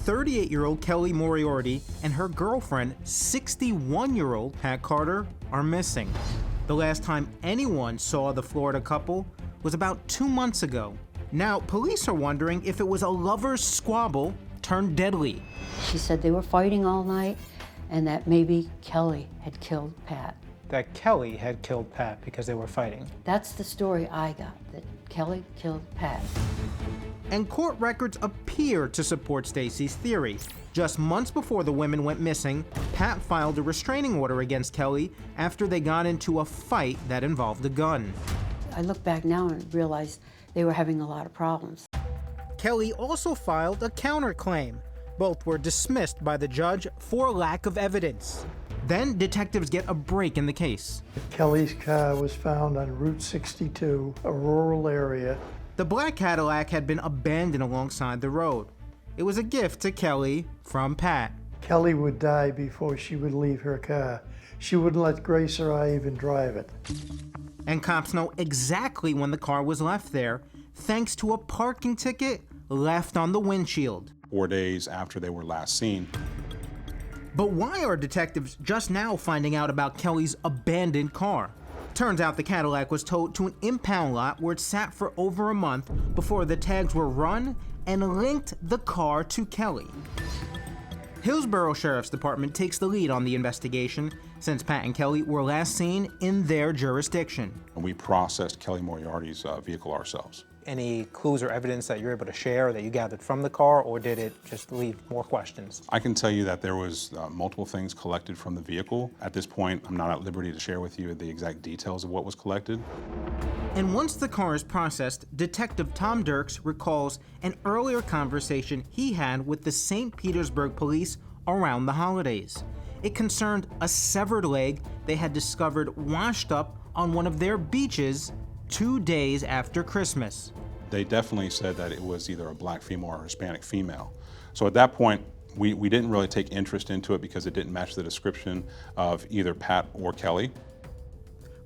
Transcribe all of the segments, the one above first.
38-year-old Kelly Moriarty and her girlfriend, 61-year-old Pat Carter, are missing. The last time anyone saw the Florida couple was about 2 months ago. Now, police are wondering if it was a lover's squabble turned deadly. She said they were fighting all night and that maybe Kelly had killed Pat. That Kelly had killed Pat because they were fighting. That's the story I got, that Kelly killed Pat. And court records appear to support Stacy's theory. Just months before the women went missing, Pat filed a restraining order against Kelly after they got into a fight that involved a gun. I look back now and realize they were having a lot of problems. Kelly also filed a counterclaim. Both were dismissed by the judge for lack of evidence. Then detectives get a break in the case. Kelly's car was found on Route 62, a rural area. The black Cadillac had been abandoned alongside the road. It was a gift to Kelly from Pat. Kelly would die before she would leave her car. She wouldn't let Grace or I even drive it. And cops know exactly when the car was left there, thanks to a parking ticket left on the windshield. 4 days after they were last seen. But why are detectives just now finding out about Kelly's abandoned car? Turns out the Cadillac was towed to an impound lot where it sat for over a month before the tags were run and linked the car to Kelly. Hillsborough Sheriff's Department takes the lead on the investigation since Pat and Kelly were last seen in their jurisdiction. We processed Kelly Moriarty's vehicle ourselves. Any clues or evidence that you're able to share that you gathered from the car, or did it just leave more questions? I can tell you that there was multiple things collected from the vehicle. At this point, I'm not at liberty to share with you the exact details of what was collected. And once the car is processed, Detective Tom Dirks recalls an earlier conversation he had with the St. Petersburg police around the holidays. It concerned a severed leg they had discovered washed up on one of their beaches 2 days after Christmas. They definitely said that it was either a black female or a Hispanic female. So at that point, we didn't really take interest into it because it didn't match the description of either Pat or Kelly.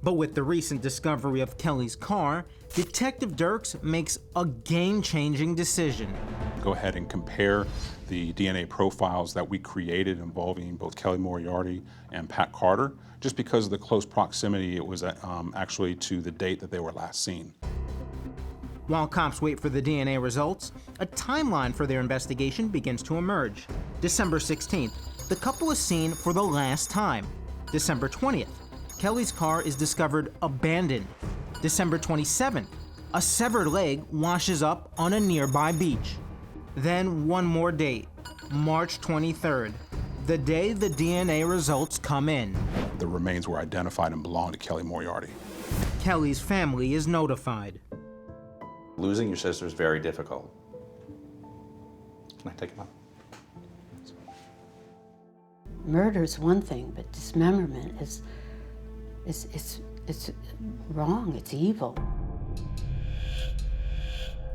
But with the recent discovery of Kelly's car, Detective Dirks makes a game-changing decision. Go ahead and compare the DNA profiles that we created involving both Kelly Moriarty and Pat Carter, just because of the close proximity it was actually to the date that they were last seen. While cops wait for the DNA results, a timeline for their investigation begins to emerge. December 16th, the couple is seen for the last time. December 20th, Kelly's car is discovered abandoned. December 27th, a severed leg washes up on a nearby beach. Then one more date, March 23rd, the day the DNA results come in. The remains were identified and belonged to Kelly Moriarty. Kelly's family is notified. Losing your sister is very difficult. Can I take him up? Murder is one thing, but dismemberment is wrong, it's evil.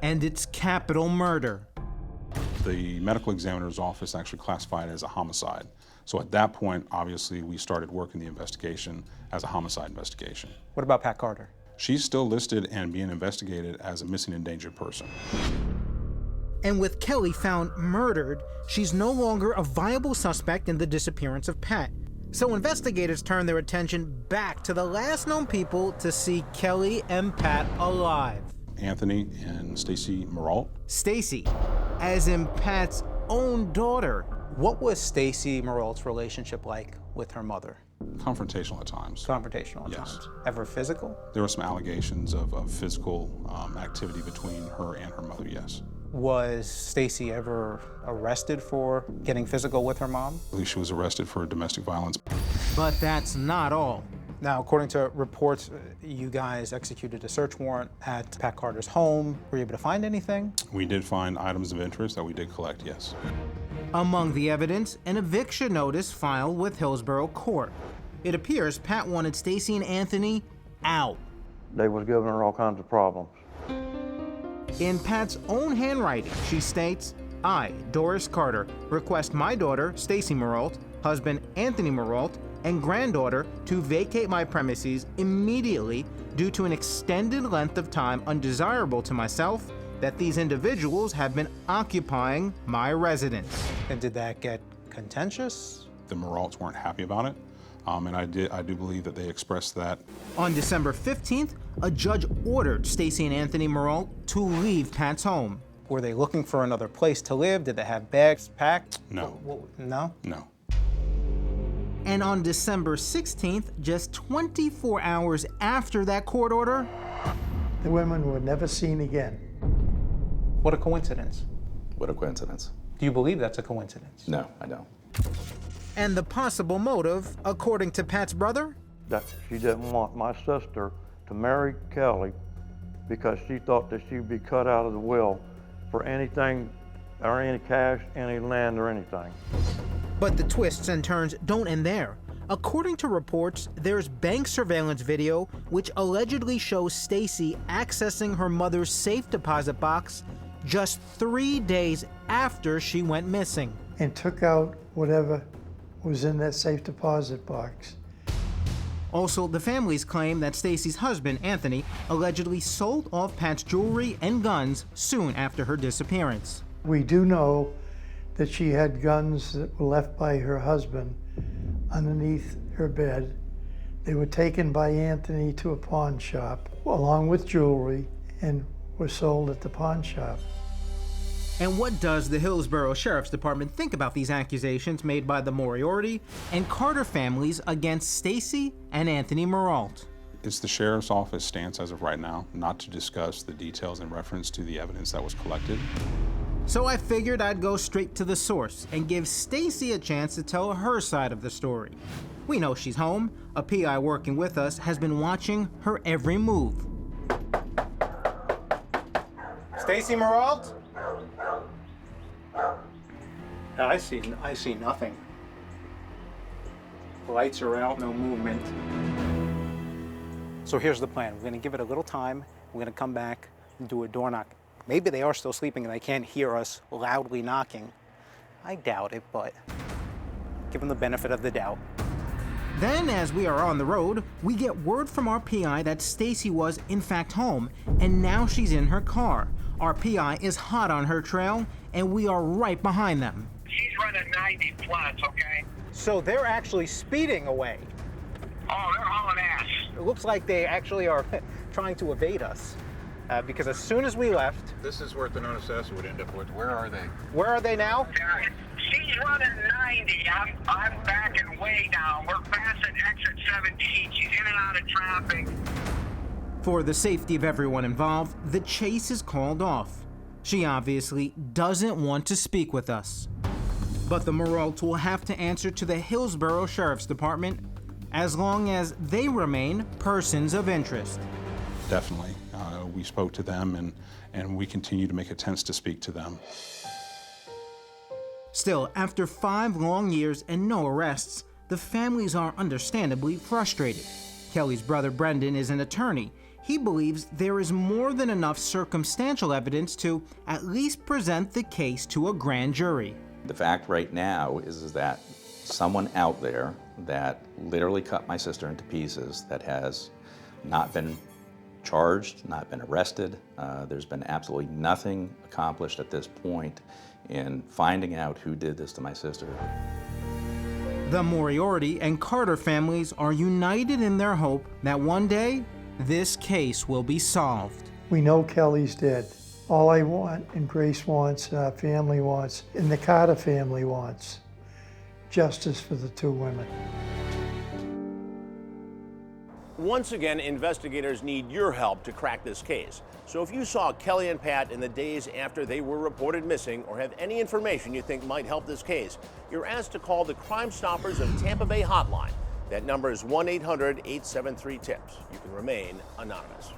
And it's capital murder. The medical examiner's office actually classified it as a homicide. So at that point, obviously, we started working the investigation as a homicide investigation. What about Pat Carter? She's still listed and being investigated as a missing endangered person. And with Kelly found murdered, she's no longer a viable suspect in the disappearance of Pat. So investigators turn their attention back to the last known people to see Kelly and Pat alive. Anthony and Stacy Muralt. Stacy, as in Pat's own daughter. What was Stacy Muralt's relationship like with her mother? Confrontational at times. Confrontational at Yes. times. Ever physical? There were some allegations of physical activity between her and her mother, yes. Was Stacy ever arrested for getting physical with her mom? I believe she was arrested for domestic violence. But that's not all. Now, according to reports, you guys executed a search warrant at Pat Carter's home. Were you able to find anything? We did find items of interest that we did collect, yes. Among the evidence, an eviction notice filed with Hillsborough Court. It appears Pat wanted Stacy and Anthony out. They was giving her all kinds of problems. In Pat's own handwriting, she states, I, Doris Carter, request my daughter, Stacy Muralt, husband Anthony Muralt, and granddaughter to vacate my premises immediately due to an extended length of time undesirable to myself that these individuals have been occupying my residence. And did that get contentious? The Moralts weren't happy about it, and I do believe that they expressed that. On December 15th, a judge ordered Stacy and Anthony Muralt to leave Pat's home. Were they looking for another place to live? Did they have bags packed? No. No? No. And on December 16th, just 24 hours after that court order, The women were never seen again. What a coincidence. What a coincidence. Do you believe that's a coincidence? No, I don't. and the possible motive, according to Pat's brother, That she didn't want my sister to marry Kelly because she thought that she'd be cut out of the will for anything, or any cash, any land, or anything. But the twists and turns don't end there. According to reports, there's bank surveillance video which allegedly shows Stacy accessing her mother's safe deposit box just 3 days after she went missing. And took out whatever was in that safe deposit box. Also, the families claim that Stacy's husband, Anthony, allegedly sold off Pat's jewelry and guns soon after her disappearance. We do know that she had guns that were left by her husband underneath her bed. They were taken by Anthony to a pawn shop, along with jewelry, and were sold at the pawn shop. And what does the Hillsborough Sheriff's Department think about these accusations made by the Moriarty and Carter families against Stacy and Anthony Muralt? It's the sheriff's office stance as of right now not to discuss the details in reference to the evidence that was collected. So I figured I'd go straight to the source and give Stacy a chance to tell her side of the story. We know she's home. A PI working with us has been watching her every move. Stacy Muralt? I see nothing. Lights are out, no movement. So here's the plan. We're gonna give it a little time. We're gonna come back and do a door knock. Maybe they are still sleeping and they can't hear us loudly knocking. I doubt it, but give them the benefit of the doubt. Then, as we are on the road, we get word from our PI that Stacy was in fact home, and now she's in her car. Our PI is hot on her trail, and we are right behind them. She's running 90 plus, okay? So they're actually speeding away. Oh, they're hauling ass. It looks like they actually are trying to evade us. Because as soon as we left... This is where the non-assessor would end up with. Where are they? Where are they now? She's running 90. I'm backing way down. We're passing exit 17. She's in and out of traffic. For the safety of everyone involved, the chase is called off. She obviously doesn't want to speak with us. But the Muralts will have to answer to the Hillsborough Sheriff's Department as long as they remain persons of interest. Definitely. We spoke to them, and we continue to make attempts to speak to them. Still, after 5 long years and no arrests, the families are understandably frustrated. Kelly's brother Brenden is an attorney. He believes there is more than enough circumstantial evidence to at least present the case to a grand jury. The fact right now is that someone out there that literally cut my sister into pieces, that has not been charged, not been arrested. There's been absolutely nothing accomplished at this point in finding out who did this to my sister. The Moriarty and Carter families are united in their hope that one day this case will be solved. We know Kelly's dead. All I want, and Grace wants, and our family wants, and the Carter family wants, justice for the 2 women. Once again, investigators need your help to crack this case. So if you saw Kelly and Pat in the days after they were reported missing, or have any information you think might help this case, you're asked to call the Crime Stoppers of Tampa Bay hotline. That number is 1-800-873-TIPS. You can remain anonymous.